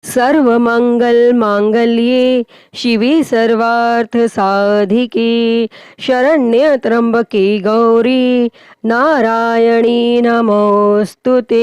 सर्वमंगल मांगल्ये शिवे सर्वार्थ साधिके शरण्य त्र्यंबके गौरी नारायणी नमोस्तुते।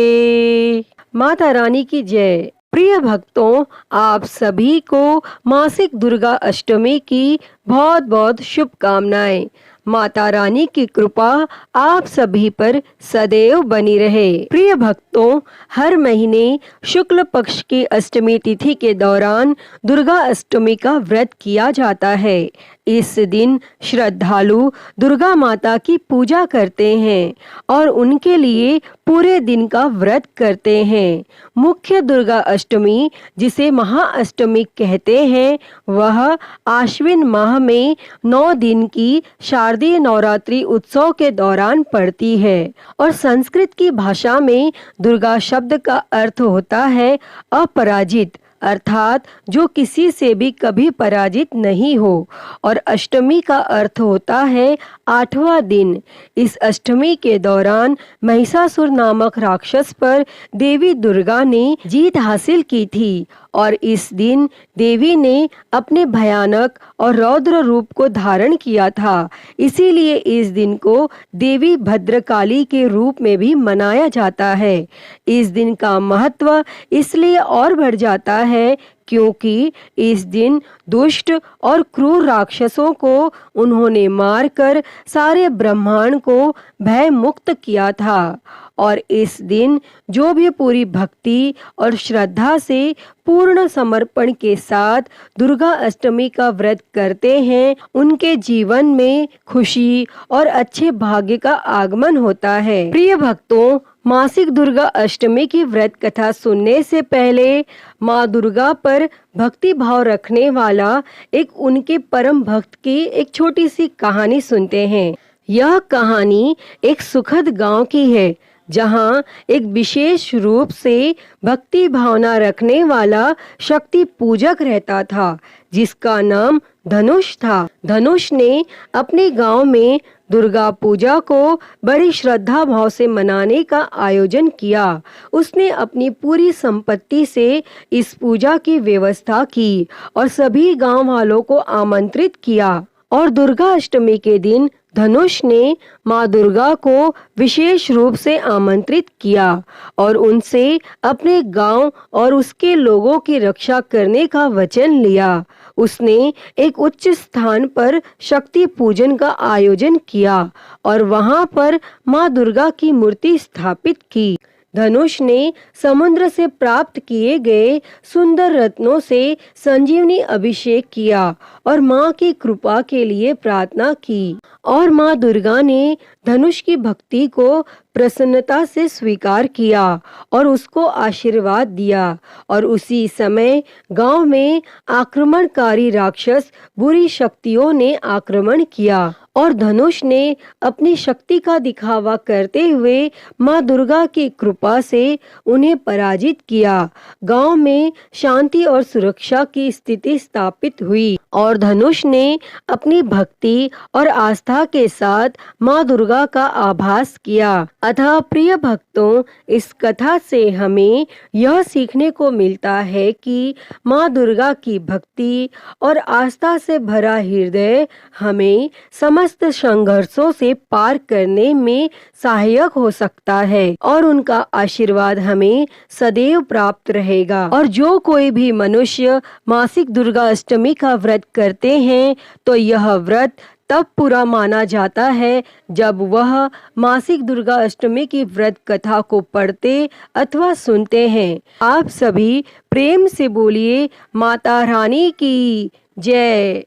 माता रानी की जय। प्रिय भक्तों, आप सभी को मासिक दुर्गा अष्टमी की बहुत बहुत शुभकामनाएं। माता रानी की कृपा आप सभी पर सदैव बनी रहे। प्रिय भक्तों, हर महीने शुक्ल पक्ष की अष्टमी तिथि के दौरान दुर्गा अष्टमी का व्रत किया जाता है। इस दिन श्रद्धालु दुर्गा माता की पूजा करते हैं और उनके लिए पूरे दिन का व्रत करते हैं। मुख्य दुर्गा अष्टमी, जिसे महाअष्टमी कहते हैं, वह आश्विन माह में 9 दिन की शारदीय नवरात्रि उत्सव के दौरान पड़ती है और संस्कृत की भाषा में दुर्गा शब्द का अर्थ होता है अपराजित, अर्थात जो किसी से भी कभी पराजित नहीं हो, और अष्टमी का अर्थ होता है 8वां दिन। इस अष्टमी के दौरान महिषासुर नामक राक्षस पर देवी दुर्गा ने जीत हासिल की थी और इस दिन देवी ने अपने भयानक और रौद्र रूप को धारण किया था। इसीलिए इस दिन को देवी भद्रकाली के रूप में भी मनाया जाता है। इस दिन का महत्व इसलिए और बढ़ जाता है क्योंकि इस दिन दुष्ट और क्रूर राक्षसों को उन्होंने मारकर सारे ब्रह्मांड को भय मुक्त किया था। और इस दिन जो भी पूरी भक्ति और श्रद्धा से पूर्ण समर्पण के साथ दुर्गा अष्टमी का व्रत करते हैं, उनके जीवन में खुशी और अच्छे भाग्य का आगमन होता है। प्रिय भक्तों, मासिक दुर्गा अष्टमी की व्रत कथा सुनने से पहले माँ दुर्गा पर भक्ति भाव रखने वाला एक उनके परम भक्त की एक छोटी सी कहानी सुनते हैं। यह कहानी एक सुखद गांव की है जहां एक विशेष रूप से भक्ति भावना रखने वाला शक्ति पूजक रहता था, जिसका नाम धनुष था। धनुष ने अपने गांव में दुर्गा पूजा को बड़ी श्रद्धा भाव से मनाने का आयोजन किया। उसने अपनी पूरी संपत्ति से इस पूजा की व्यवस्था की और सभी गांव वालों को आमंत्रित किया। और दुर्गा अष्टमी के दिन धनुष ने माँ दुर्गा को विशेष रूप से आमंत्रित किया और उनसे अपने गांव और उसके लोगों की रक्षा करने का वचन लिया। उसने एक उच्च स्थान पर शक्ति पूजन का आयोजन किया और वहां पर माँ दुर्गा की मूर्ति स्थापित की। धनुष ने समुद्र से प्राप्त किए गए सुंदर रत्नों से संजीवनी अभिषेक किया और माँ की कृपा के लिए प्रार्थना की और माँ दुर्गा ने धनुष की भक्ति को प्रसन्नता से स्वीकार किया और उसको आशीर्वाद दिया। और उसी समय गांव में आक्रमणकारी राक्षस बुरी शक्तियों ने आक्रमण किया और धनुष ने अपनी शक्ति का दिखावा करते हुए माँ दुर्गा की कृपा से उन्हें पराजित किया। गांव में शांति और सुरक्षा की स्थिति स्थापित हुई और धनुष ने अपनी भक्ति और आस्था के साथ माँ दुर्गा का आभास किया। अतः प्रिय भक्तों, इस कथा से हमें यह सीखने को मिलता है कि माँ दुर्गा की भक्ति और आस्था से भरा हृदय हमें समस्त संघर्षों से पार करने में सहायक हो सकता है और उनका आशीर्वाद हमें सदैव प्राप्त रहेगा। और जो कोई भी मनुष्य मासिक दुर्गा अष्टमी का व्रत करते हैं तो यह व्रत तब पूरा माना जाता है जब वह मासिक दुर्गा अष्टमी की व्रत कथा को पढ़ते अथवा सुनते हैं। आप सभी प्रेम से बोलिए माता रानी की जय।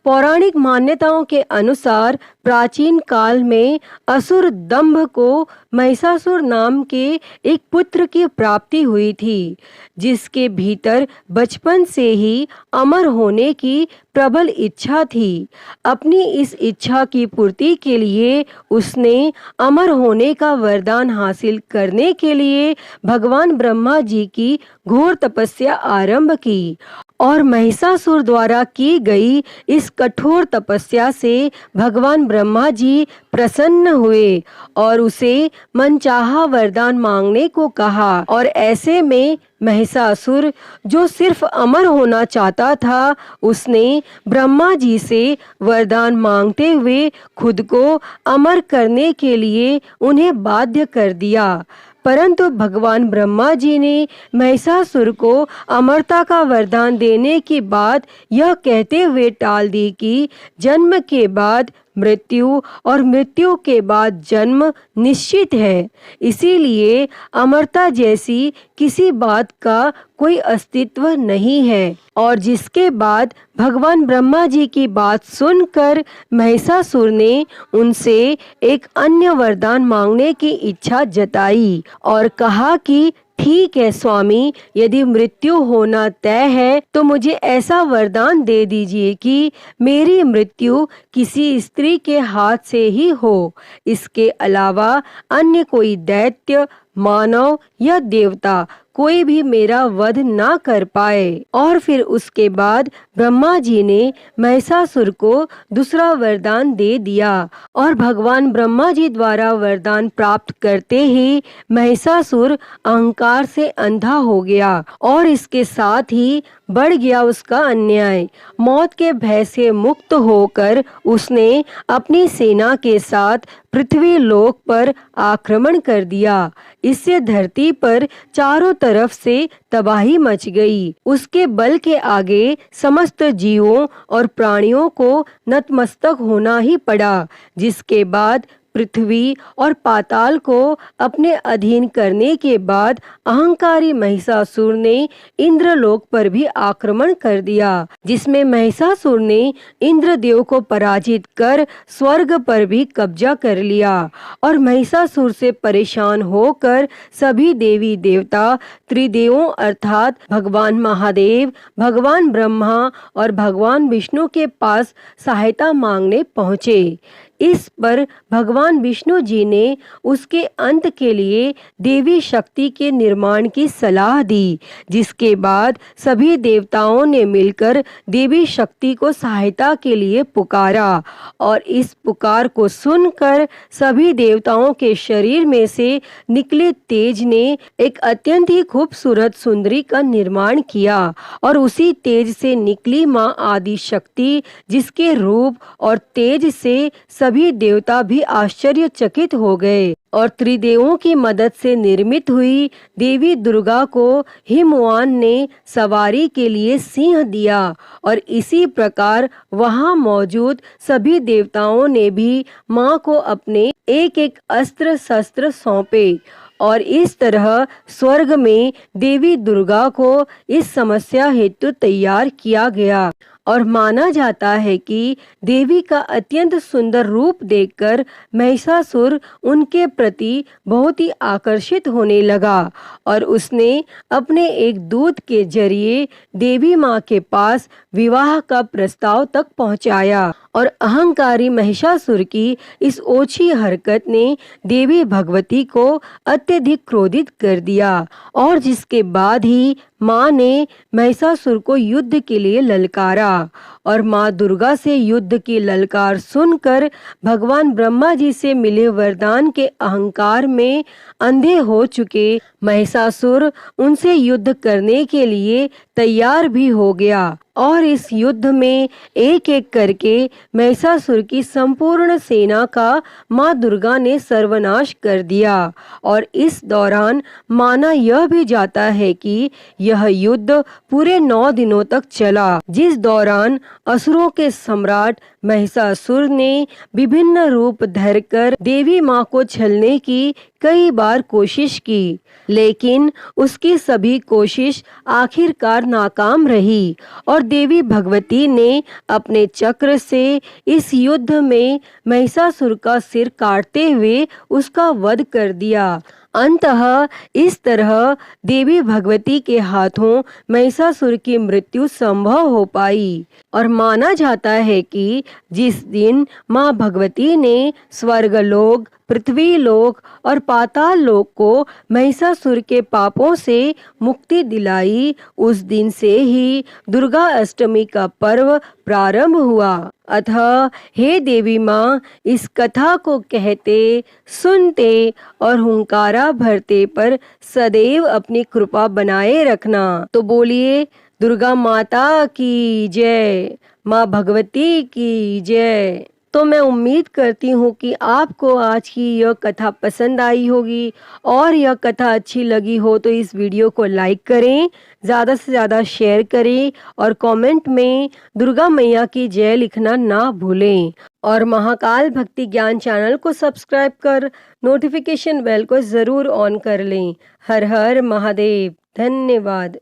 पौराणिक मान्यताओं के अनुसार प्राचीन काल में असुर दंभ को महिषासुर नाम के एक पुत्र की प्राप्ति हुई थी, जिसके भीतर बचपन से ही अमर होने की प्रबल इच्छा थी। अपनी इस इच्छा की पूर्ति के लिए उसने अमर होने का वरदान हासिल करने के लिए भगवान ब्रह्मा जी की घोर तपस्या आरंभ की और महिषासुर द्वारा की गई इस कठोर तपस्या से भगवान ब्रह्मा जी प्रसन्न हुए और उसे मनचाहा वरदान मांगने को कहा। और ऐसे में महिषासुर, जो सिर्फ अमर होना चाहता था, उसने ब्रह्मा जी से वरदान मांगते हुए खुद को अमर करने के लिए उन्हें बाध्य कर दिया। परंतु भगवान ब्रह्मा जी ने महिषासुर को अमरता का वरदान देने की बात यह कहते हुए टाल दी कि जन्म के बाद मृत्यु और मृत्यु के बाद जन्म निश्चित है। इसीलिए अमरता जैसी किसी बात का कोई अस्तित्व नहीं है। और जिसके बाद भगवान ब्रह्मा जी की बात सुनकर महिषासुर ने उनसे एक अन्य वरदान मांगने की इच्छा जताई और कहा कि ठीक है स्वामी, यदि मृत्यु होना तय है तो मुझे ऐसा वरदान दे दीजिए कि मेरी मृत्यु किसी स्त्री के हाथ से ही हो। इसके अलावा अन्य कोई दैत्य, मानव या देवता कोई भी मेरा वध ना कर पाए। और फिर उसके बाद ब्रह्मा जी ने महिषासुर को दूसरा वरदान दे दिया और भगवान ब्रह्मा जी द्वारा वरदान प्राप्त करते ही महिषासुर अहंकार से अंधा हो गया और इसके साथ ही बढ़ गया उसका अन्याय। मौत के भय से मुक्त होकर उसने अपनी सेना के साथ पृथ्वी लोक पर आक्रमण कर दिया। इससे धरती पर चारों तरफ से तबाही मच गई। उसके बल के आगे समस्त जीवों और प्राणियों को नतमस्तक होना ही पड़ा, जिसके बाद पृथ्वी और पाताल को अपने अधीन करने के बाद अहंकारी महिषासुर ने इंद्रलोक पर भी आक्रमण कर दिया, जिसमें महिषासुर ने इंद्रदेव को पराजित कर स्वर्ग पर भी कब्जा कर लिया। और महिषासुर से परेशान होकर सभी देवी देवता त्रिदेवों अर्थात भगवान महादेव, भगवान ब्रह्मा और भगवान विष्णु के पास सहायता मांगने पहुँचे। इस पर भगवान विष्णु जी ने उसके अंत के लिए देवी शक्ति के निर्माण की सलाह दी, जिसके बाद सभी देवताओं ने मिलकर देवी शक्ति को सहायता के लिए पुकारा। और इस पुकार को सुनकर सभी देवताओं के शरीर में से निकले तेज ने एक अत्यंत ही खूबसूरत सुंदरी का निर्माण किया और उसी तेज से निकली माँ आदि शक्ति, जिसके रूप और तेज से सभी देवता भी आश्चर्यचकित हो गए। और त्रिदेवों की मदद से निर्मित हुई देवी दुर्गा को हिमवान ने सवारी के लिए सिंह दिया और इसी प्रकार वहां मौजूद सभी देवताओं ने भी मां को अपने एक एक अस्त्र शस्त्र सौंपे। और इस तरह स्वर्ग में देवी दुर्गा को इस समस्या हेतु तैयार किया गया। और माना जाता है कि देवी का अत्यंत सुंदर रूप देखकर महिषासुर उनके प्रति बहुत ही आकर्षित होने लगा और उसने अपने एक दूत के जरिए देवी माँ के पास विवाह का प्रस्ताव तक पहुँचाया। और अहंकारी महिषासुर की इस ओछी हरकत ने देवी भगवती को अत्यधिक क्रोधित कर दिया और जिसके बाद ही माँ ने महिषासुर को युद्ध के लिए ललकारा। और माँ दुर्गा से युद्ध की ललकार सुनकर भगवान ब्रह्मा जी से मिले वरदान के अहंकार में अंधे हो चुके महिषासुर उनसे युद्ध करने के लिए तैयार भी हो गया। और इस युद्ध में एक एक करके महिषासुर की संपूर्ण सेना का माँ दुर्गा ने सर्वनाश कर दिया। और इस दौरान माना यह भी जाता है कि यह युद्ध पूरे 9 दिनों तक चला, जिस दौरान असुरों के सम्राट महिषासुर ने विभिन्न रूप धरकर देवी माँ को छलने की कई बार कोशिश की, लेकिन उसकी सभी कोशिश आखिरकार नाकाम रही और देवी भगवती ने अपने चक्र से इस युद्ध में महिषासुर का सिर काटते हुए उसका वध कर दिया। अंततः इस तरह देवी भगवती के हाथों महिषासुर की मृत्यु संभव हो पाई और माना जाता है कि जिस दिन मां भगवती ने स्वर्गलोक, पृथ्वी लोक और पाताल लोक को महिषासुर के पापों से मुक्ति दिलाई, उस दिन से ही दुर्गा अष्टमी का पर्व प्रारंभ हुआ। अतः हे देवी माँ, इस कथा को कहते, सुनते और हुंकारा भरते पर सदैव अपनी कृपा बनाए रखना। तो बोलिए दुर्गा माता की जय, माँ भगवती की जय। तो मैं उम्मीद करती हूँ कि आपको आज की यह कथा पसंद आई होगी और यह कथा अच्छी लगी हो तो इस वीडियो को लाइक करें, ज़्यादा से ज़्यादा शेयर करें और कमेंट में दुर्गा मैया की जय लिखना ना भूलें। और महाकाल भक्ति ज्ञान चैनल को सब्सक्राइब कर नोटिफिकेशन बेल को ज़रूर ऑन कर लें। हर हर महादेव। धन्यवाद।